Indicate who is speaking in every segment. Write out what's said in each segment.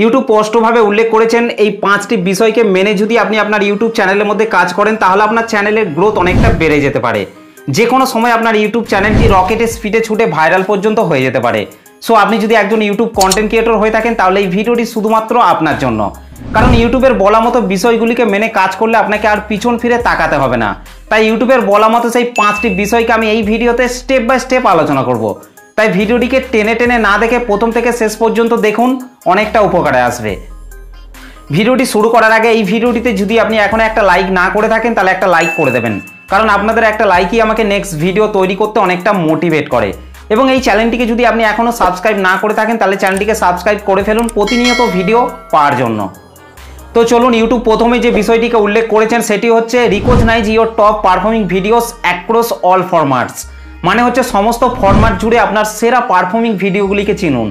Speaker 1: YouTube স্পষ্টভাবে উল্লেখ করেছেন এই 5টি বিষয়কে মেনে যদি আপনি আপনার ইউটিউব চ্যানেলের মধ্যে কাজ করেন তাহলে আপনার চ্যানেলের গ্রোথ অনেকটা বেড়ে যেতে পারে। যে কোনো সময় আপনার ইউটিউব চ্যানেলটি রকেটের স্পিডে ছুটে ভাইরাল পর্যন্ত হয়ে যেতে পারে। সো আপনি যদি একজন ইউটিউব কন্টেন্ট ক্রিয়েটর হয়ে থাকেন তাহলে এই ভিডিওটি শুধুমাত্র আপনার জন্য, কারণ ইউটিউবের বলা মতো বিষয়গুলিকে মেনে কাজ করলে আপনাকে আর পিছন ফিরে তাকাতে হবে না। তাই ইউটিউবের বলা মতো সেই 5টি বিষয়কে আমি এই ভিডিওতে স্টেপ বাই স্টেপ আলোচনা করব। তাই ভিডিওটিকে টেনে টেনে না দেখে প্রথম থেকে শেষ পর্যন্ত দেখুন, অনেকটা উপকারে আসবে। ভিডিওটি শুরু করার আগে এই ভিডিওটিতে যদি আপনি এখনো একটা লাইক না করে থাকেন তাহলে একটা লাইক করে দেবেন, কারণ আপনাদের একটা লাইকই আমাকে নেক্সট ভিডিও তৈরি করতে অনেকটা মোটিভেট করে। এবং এই চ্যানেলটিকে যদি আপনি এখনো সাবস্ক্রাইব না করে থাকেন তাহলে চ্যানেলটিকে সাবস্ক্রাইব করে ফেলুন প্রতিনিয়ত ভিডিও পাওয়ার জন্য। তো চলুন, ইউটিউব প্রথমে যে বিষয়টিকে উল্লেখ করেছেন সেটি হচ্ছে recognise your top performing videos across all formats, মানে হচ্ছে সমস্ত ফরম্যাট জুড়ে আপনার সেরা পারফর্মিং ভিডিওগুলিকে চিনুন।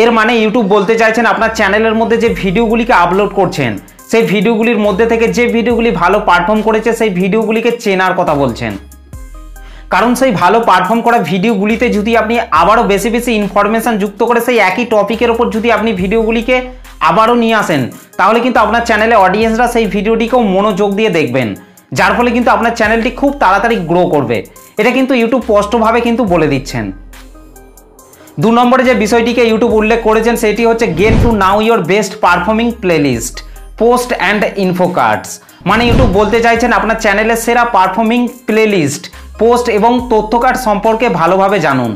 Speaker 1: এর মানে ইউটিউব বলতে চাইছেন আপনার চ্যানেলের মধ্যে যে ভিডিওগুলিকে আপলোড করছেন সেই ভিডিওগুলির মধ্যে থেকে যে ভিডিওগুলি ভালো পারফর্ম করেছে সেই ভিডিওগুলিকে চেনার কথা বলছেন। কারণ সেই ভালো পারফর্ম করা ভিডিওগুলিতে যদি আপনি আবারও বেশি বেশি ইনফরমেশান যুক্ত করে সেই একই টপিকের ওপর যদি আপনি ভিডিওগুলিকে আবারও নিয়ে আসেন তাহলে কিন্তু আপনার চ্যানেলে অডিয়েন্সরা সেই ভিডিওটিকেও মনোযোগ দিয়ে দেখবেন, যার ফলে কিন্তু আপনার চ্যানেলটি খুব তাড়াতাড়ি গ্রো করবে। এটা কিন্তু ইউটিউব স্পষ্টভাবে কিন্তু বলে দিচ্ছেন। 2 নম্বরে যে বিষয়টিকে ইউটিউব উল্লেখ করেছেন সেটি হচ্ছে get to know your best performing playlist post and info cards, মানে ইউটিউব বলতে চাইছেন আপনার চ্যানেলের সেরা পারফর্মিং প্লেলিস্ট পোস্ট এবং তথ্য কার্ড সম্পর্কে ভালোভাবে জানুন।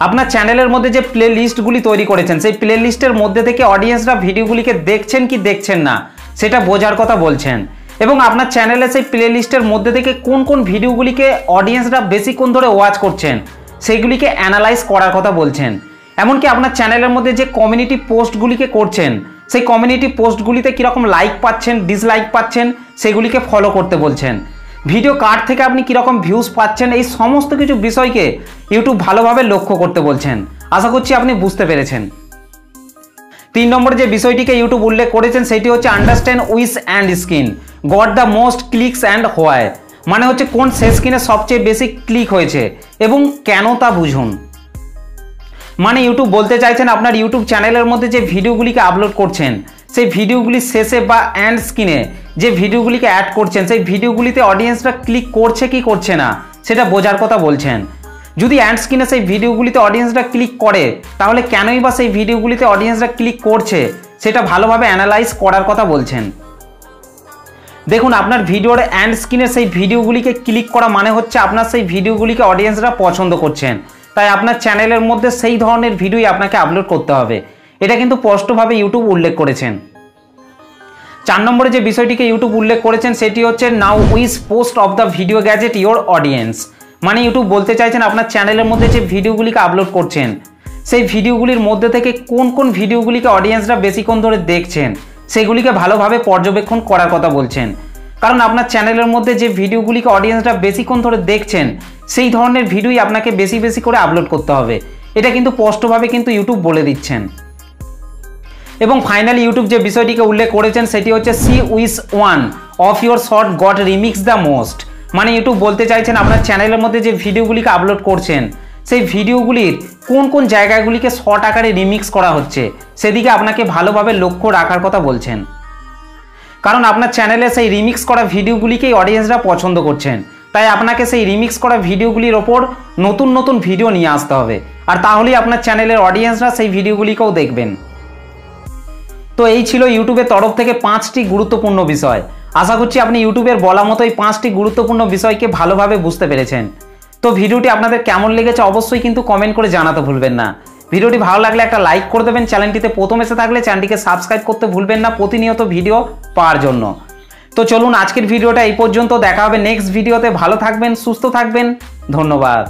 Speaker 1: আপনার চ্যানেলের মধ্যে যে প্লে লিস্টগুলি তৈরি করেছেন সেই প্লে লিস্টের মধ্যে থেকে অডিয়েন্সরা ভিডিওগুলিকে দেখছেন কি দেখছেন না সেটা বোঝার কথা বলছেন। এবং আপনার চ্যানেলে সেই প্লে লিস্টের মধ্যে থেকে কোন কোন ভিডিওগুলিকে অডিয়েন্সরা বেশিক্ষণ ধরে ওয়াচ করছেন সেইগুলিকে অ্যানালাইজ করার কথা বলছেন। এমনকি আপনার চ্যানেলের মধ্যে যে কমিউনিটি পোস্টগুলিকে করছেন সেই কমিউনিটি পোস্টগুলিতে কীরকম লাইক পাচ্ছেন ডিসলাইক পাচ্ছেন সেগুলিকে ফলো করতে বলছেন। ভিডিও কার্ড থেকে আপনি কীরকম ভিউজ পাচ্ছেন এই সমস্ত কিছু বিষয়কে ইউটিউব ভালোভাবে লক্ষ্য করতে বলছেন। আশা করছি আপনি বুঝতে পেরেছেন। 3 নম্বরে যে বিষয়টিকে ইউটিউব উল্লেখ করেছেন সেটি হচ্ছে understand which and skin got the most clicks and why, মানে হচ্ছে কোন শেষ স্ক্রিনে সবচেয়ে বেশি ক্লিক হয়েছে এবং কেন তা বুঝুন। মানে ইউটিউব বলতে চাইছেন আপনার ইউটিউব চ্যানেলের মধ্যে যে ভিডিওগুলিকে আপলোড করছেন সেই ভিডিওগুলির শেষে বা অ্যান্ড স্ক্রিনে যে ভিডিওগুলিকে অ্যাড করছেন সেই ভিডিওগুলিতে অডিয়েন্সরা ক্লিক করছে কি করছে না সেটা বোঝার কথা বলছেন। যদি অ্যাড স্ক্রিনে সেই ভিডিওগুলিতে অডিয়েন্সরা ক্লিক করে তাহলে কেনই বা সেই ভিডিওগুলিতে অডিয়েন্সরা ক্লিক করছে সেটা ভালোভাবে অ্যানালাইজ করার কথা বলছেন। দেখুন, আপনার ভিডিওর অ্যাড স্ক্রিনে সেই ভিডিওগুলিকে ক্লিক করা মানে হচ্ছে আপনার সেই ভিডিওগুলিকে অডিয়েন্সরা পছন্দ করছেন, তাই আপনার চ্যানেলের মধ্যে সেই ধরনের ভিডিওই আপনাকে আপলোড করতে হবে। এটা কিন্তু স্পষ্টভাবে ইউটিউব উল্লেখ করেছেন। 4 নম্বরে যে বিষয়টিকে ইউটিউব উল্লেখ করেছেন সেটি হচ্ছে now which post of the video gadget your audience, মানে ইউটিউব বলতে চাইছেন আপনার চ্যানেলের মধ্যে যে ভিডিওগুলিকে আপলোড করছেন সেই ভিডিওগুলির মধ্যে থেকে কোন কোন ভিডিওগুলিকে অডিয়েন্সরা বেশিক্ষণ ধরে দেখছেন সেগুলিকে ভালোভাবে পর্যবেক্ষণ করার কথা বলছেন। কারণ আপনার চ্যানেলের মধ্যে যে ভিডিওগুলিকে অডিয়েন্সরা বেশিক্ষণ ধরে দেখছেন সেই ধরনের ভিডিওই আপনাকে বেশি বেশি করে আপলোড করতে হবে। এটা কিন্তু স্পষ্টভাবে কিন্তু ইউটিউব বলে দিচ্ছেন। এবং ফাইনালি ইউটিউব যে বিষয়টিকে উল্লেখ করেছেন সেটি হচ্ছে see which one of your short got remix the most, মানে ইউটিউব বলতে চাইছেন আপনার চ্যানেলের মধ্যে যে ভিডিওগুলিকে আপলোড করছেন সেই ভিডিওগুলির কোন কোন জায়গাগুলিকে শর্ট আকারে রিমিক্স করা হচ্ছে সেদিকে আপনাকে ভালোভাবে লক্ষ্য রাখার কথা বলছেন। কারণ আপনার চ্যানেলে সেই রিমিক্স করা ভিডিওগুলিকেই অডিয়েন্সরা পছন্দ করছেন, তাই আপনাকে সেই রিমিক্স করা ভিডিওগুলির ওপর নতুন নতুন ভিডিও নিয়ে আসতে হবে, আর তাহলেই আপনার চ্যানেলের অডিয়েন্সরা সেই ভিডিওগুলিকেও দেখবেন। তো এই ছিল ইউটিউবের তরফ থেকে 5টি গুরুত্বপূর্ণ বিষয়। আশা করছি আপনি ইউটিউবের বলা মতো এই 5টি গুরুত্বপূর্ণ বিষয়কে ভালোভাবে বুঝতে পেরেছেন। তো ভিডিওটি আপনাদের কেমন লেগেছে অবশ্যই কিন্তু কমেন্ট করে জানাতে ভুলবেন না। ভিডিওটি ভালো লাগলে একটা লাইক করে দেবেন, চ্যানেলটিতে প্রথম এসে থাকলে চ্যানেলটিকে সাবস্ক্রাইব করতে ভুলবেন না প্রতিনিয়ত ভিডিও পাওয়ার জন্য। তো চলুন, আজকের ভিডিওটা এই পর্যন্ত, দেখা হবে নেক্সট ভিডিওতে। ভালো থাকবেন, সুস্থ থাকবেন, ধন্যবাদ।